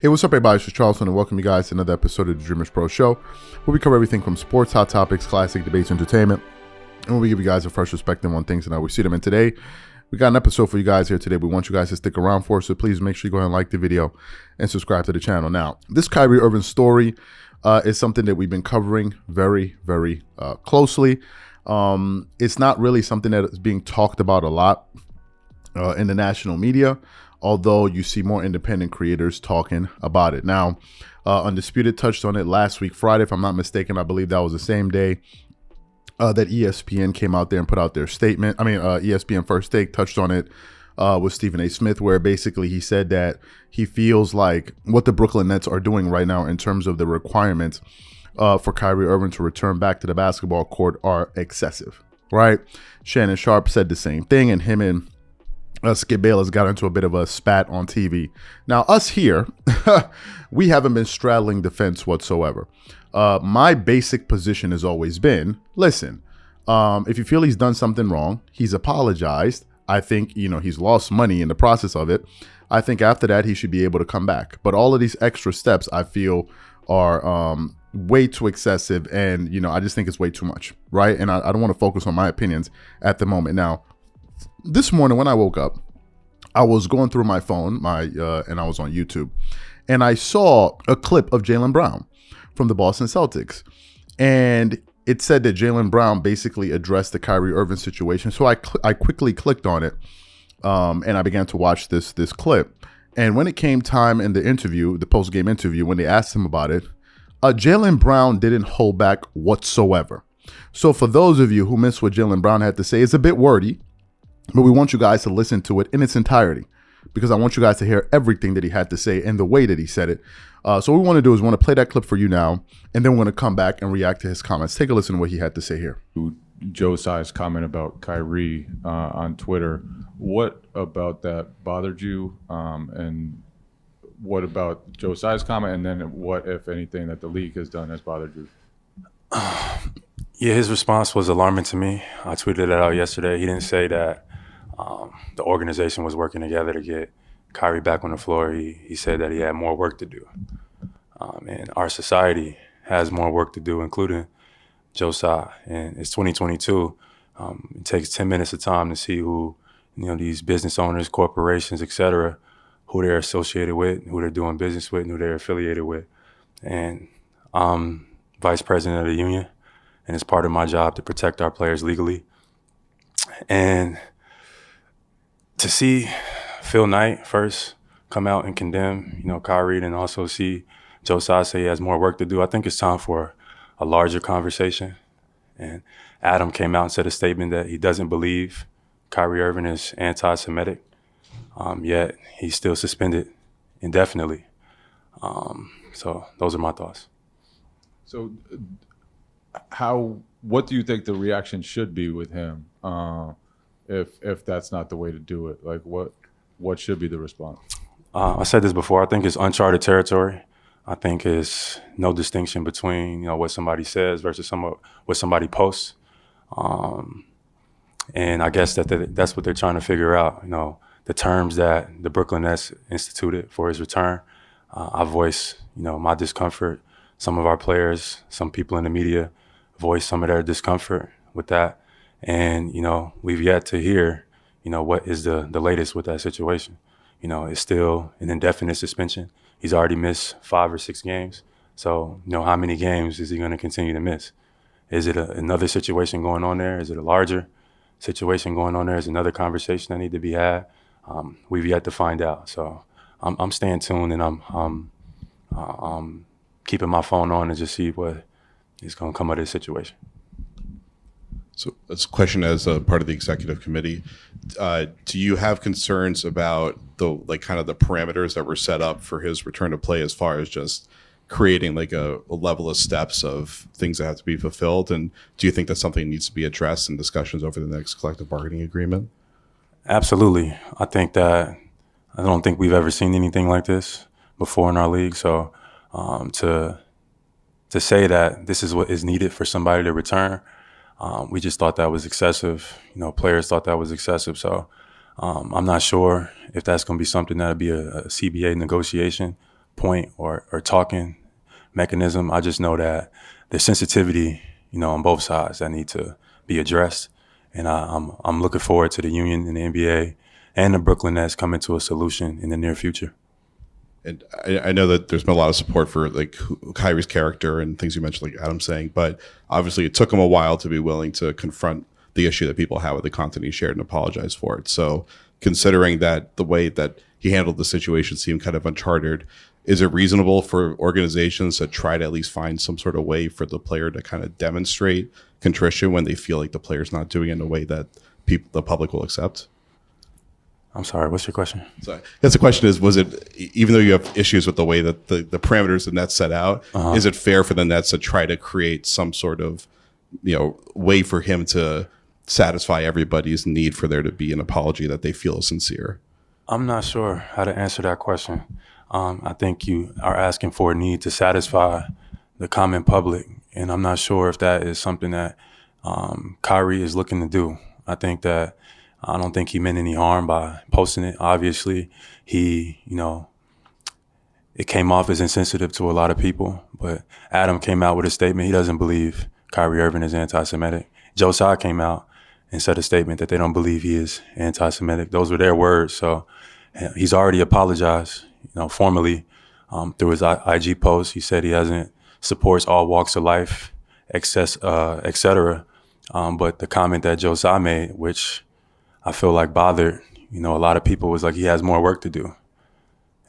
Hey, what's up, everybody? It's Charleston, and welcome you guys to another episode of the Dreamerspro Show, where we cover everything from sports, hot topics, classic debates, entertainment, and where we give you guys a fresh perspective on things and how we see them. And today, we got an episode for you guys here today. We want you guys to stick around for, so please make sure you go ahead and like the video and subscribe to the channel. Now, this Kyrie Irving story is something that we've been covering very, very closely. It's not really something that is being talked about a lot in the national media, although you see more independent creators talking about it. Now, Undisputed touched on it last week, Friday, if I'm not mistaken. I believe that was the same day that ESPN came out there and put out their statement. ESPN First Take touched on it with Stephen A. Smith, where basically he said that he feels like what the Brooklyn Nets are doing right now in terms of the requirements for Kyrie Irving to return back to the basketball court are excessive, right? Shannon Sharp said the same thing, and him and Skip Bayless got into a bit of a spat on TV. Now, us here, we haven't been straddling the fence whatsoever. My basic position has always been, listen, if you feel he's done something wrong, he's apologized. I think, he's lost money in the process of it. I think after that, he should be able to come back. But all of these extra steps, I feel, are way too excessive. And, I just think it's way too much, right? And I don't want to focus on my opinions at the moment. Now, this morning when I woke up, I was going through my phone, and I was on YouTube, and I saw a clip of Jaylen Brown from the Boston Celtics, and it said that Jaylen Brown basically addressed the Kyrie Irving situation. So I quickly clicked on it, and I began to watch this clip. And when it came time in the interview, the post-game interview, when they asked him about it, Jaylen Brown didn't hold back whatsoever. So for those of you who missed what Jaylen Brown had to say, it's a bit wordy, but we want you guys to listen to it in its entirety, because I want you guys to hear everything that he had to say and the way that he said it. So what we want to do is we want to play that clip for you now, and then we're going to come back and react to his comments. Take a listen to what he had to say here. Joe Tsai's comment about Kyrie on Twitter. What about that bothered you? And what about Joe Tsai's comment? And then what, if anything, that the league has done has bothered you? Yeah, his response was alarming to me. I tweeted it out yesterday. He didn't say that the organization was working together to get Kyrie back on the floor. He said that he had more work to do. And our society has more work to do, including Joe Tsai. And it's 2022. It takes 10 minutes of time to see who, these business owners, corporations, et cetera, who they're associated with, who they're doing business with, and who they're affiliated with. And I'm vice president of the union, and it's part of my job to protect our players legally. And to see Phil Knight first come out and condemn, Kyrie, and also see Joe Tsai say he has more work to do, I think it's time for a larger conversation. And Adam came out and said a statement that he doesn't believe Kyrie Irving is anti-Semitic, yet he's still suspended indefinitely. So those are my thoughts. So what do you think the reaction should be with him if that's not the way to do it? Like what should be the response? I said this before. I think it's uncharted territory. I think it's no distinction between what somebody says versus what somebody posts. And I guess that's what they're trying to figure out. The terms that the Brooklyn Nets instituted for his return. I voice my discomfort. Some of our players, some people in the media voice some of their discomfort with that. And, we've yet to hear, what is the latest with that situation. It's still an indefinite suspension. He's already missed 5 or 6 games. So, how many games is he going to continue to miss? Is it another situation going on there? Is it a larger situation going on there? Is another conversation that need to be had? We've yet to find out. So I'm staying tuned, and I'm keeping my phone on to just see what is going to come out of this situation. So that's a question as a part of the executive committee. Do you have concerns about the parameters that were set up for his return to play, as far as just creating a level of steps of things that have to be fulfilled? And do you think that's something that needs to be addressed in discussions over the next collective bargaining agreement? Absolutely. I don't think we've ever seen anything like this before in our league. So to say that this is what is needed for somebody to return, we just thought that was excessive. Players thought that was excessive. So I'm not sure if that's going to be something that'll be a CBA negotiation point or talking mechanism. I just know that there's sensitivity, on both sides that need to be addressed. And I'm looking forward to the union and the NBA and the Brooklyn Nets coming to a solution in the near future. And I know that there's been a lot of support for like Kyrie's character and things you mentioned, like Adam's saying, but obviously it took him a while to be willing to confront the issue that people have with the content he shared and apologize for it. So considering that the way that he handled the situation seemed kind of uncharted, is it reasonable for organizations to try to at least find some sort of way for the player to kind of demonstrate contrition when they feel like the player's not doing it in a way that the public will accept? I'm sorry, what's your question? So I guess the question is, was it, even though you have issues with the way that the parameters the Nets set out, is it fair for the Nets to try to create some sort of, way for him to satisfy everybody's need for there to be an apology that they feel is sincere? I'm not sure how to answer that question. I think you are asking for a need to satisfy the common public, and I'm not sure if that is something that Kyrie is looking to do. I don't think he meant any harm by posting it. Obviously, it came off as insensitive to a lot of people, but Adam came out with a statement. He doesn't believe Kyrie Irving is anti-Semitic. Tsai came out and said a statement that they don't believe he is anti-Semitic. Those were their words. So he's already apologized, formally through his IG post. He said he supports all walks of life, et cetera. But the comment that Tsai made, which I feel like bothered, a lot of people, was like, he has more work to do.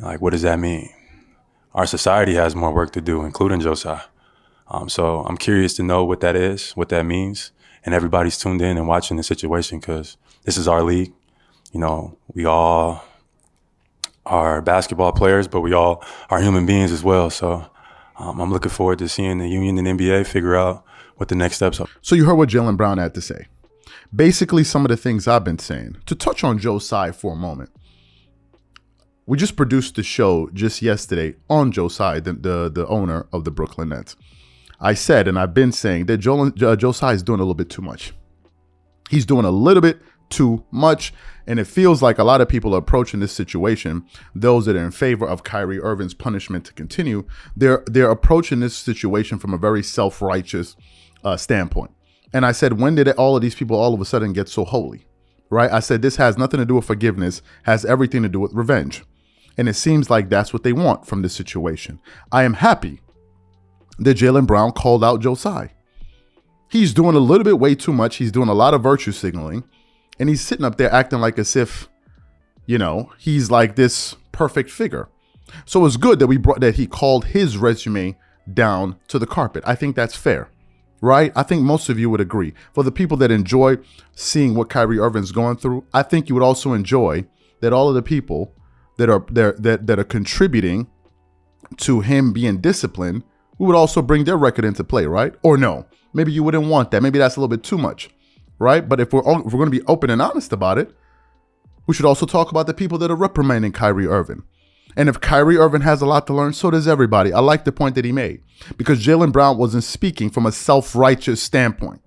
Like, what does that mean? Our society has more work to do, including Tsai. So I'm curious to know what that is, what that means. And everybody's tuned in and watching the situation because this is our league. We all are basketball players, but we all are human beings as well. So I'm looking forward to seeing the union and NBA figure out what the next steps are. So you heard what Jaylen Brown had to say. Basically, some of the things I've been saying. To touch on Tsai for a moment, we just produced the show just yesterday on Tsai, the owner of the Brooklyn Nets. I said, and I've been saying, that Tsai is doing a little bit too much. He's doing a little bit too much, and it feels like a lot of people are approaching this situation, those that are in favor of Kyrie Irving's punishment to continue, they're approaching this situation from a very self-righteous standpoint. And I said, when did all of these people all of a sudden get so holy, right? I said, this has nothing to do with forgiveness, has everything to do with revenge. And it seems like that's what they want from this situation. I am happy that Jaylen Brown called out Tsai. He's doing a little bit way too much. He's doing a lot of virtue signaling. And he's sitting up there acting like as if, he's like this perfect figure. So it's good that he called his resume down to the carpet. I think that's fair. Right? I think most of you would agree. For the people that enjoy seeing what Kyrie Irving's going through, I think you would also enjoy that all of the people that are contributing to him being disciplined, we would also bring their record into play, right? Or no, maybe you wouldn't want that. Maybe that's a little bit too much, right? But if we're going to be open and honest about it, we should also talk about the people that are reprimanding Kyrie Irving. And if Kyrie Irving has a lot to learn, so does everybody. I like the point that he made because Jaylen Brown wasn't speaking from a self-righteous standpoint.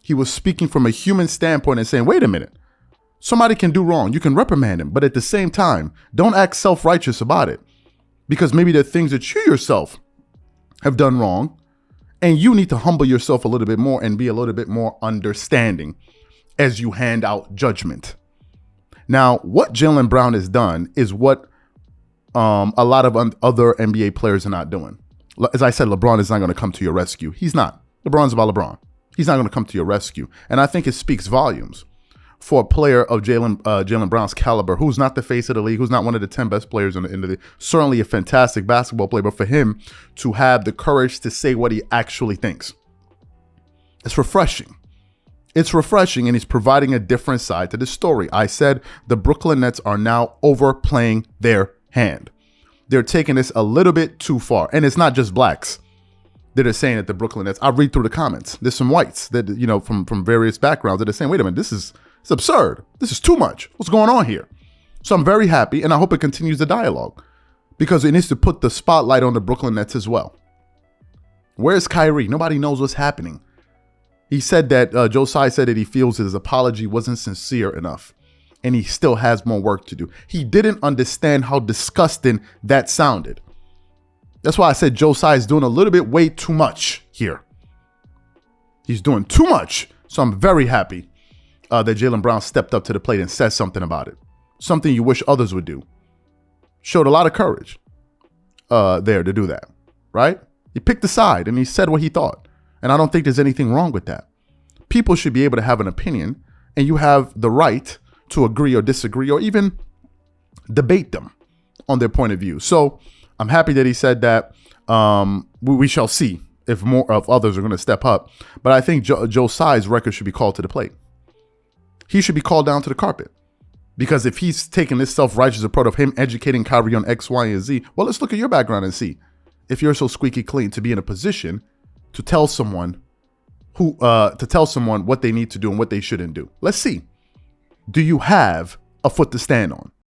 He was speaking from a human standpoint and saying, wait a minute, somebody can do wrong. You can reprimand him. But at the same time, don't act self-righteous about it because maybe there are things that you yourself have done wrong and you need to humble yourself a little bit more and be a little bit more understanding as you hand out judgment. Now, what Jaylen Brown has done is what a lot of other NBA players are not doing. As I said, LeBron is not going to come to your rescue. He's not. LeBron's about LeBron. He's not going to come to your rescue. And I think it speaks volumes for a player of Jaylen Brown's caliber, who's not the face of the league, who's not one of the 10 best players in the league, certainly a fantastic basketball player, but for him to have the courage to say what he actually thinks. It's refreshing. It's refreshing, and he's providing a different side to the story. I said the Brooklyn Nets are now overplaying their hand. They're taking this a little bit too far. And it's not just blacks that are saying that the Brooklyn Nets. I read through the comments. There's some whites that, from various backgrounds that are saying, wait a minute, it's absurd. This is too much. What's going on here? So I'm very happy, and I hope it continues the dialogue because it needs to put the spotlight on the Brooklyn Nets as well. Where's Kyrie? Nobody knows what's happening. He said that Tsai said that he feels his apology wasn't sincere enough. And he still has more work to do. He didn't understand how disgusting that sounded. That's why I said Joe Tsai is doing a little bit way too much here. He's doing too much. So I'm very happy that Jaylen Brown stepped up to the plate and said something about it. Something you wish others would do. Showed a lot of courage there to do that, right? He picked a side and he said what he thought. And I don't think there's anything wrong with that. People should be able to have an opinion, and you have the right to agree or disagree or even debate them on their point of view. So I'm happy that he said that. We shall see if more of others are going to step up. But I think Joe Tsai's record should be called to the plate. He should be called down to the carpet. Because if he's taking this self-righteous approach of him educating Kyrie on X, Y, and Z, well, let's look at your background and see if you're so squeaky clean to be in a position to tell someone what they need to do and what they shouldn't do. Let's see. Do you have a foot to stand on?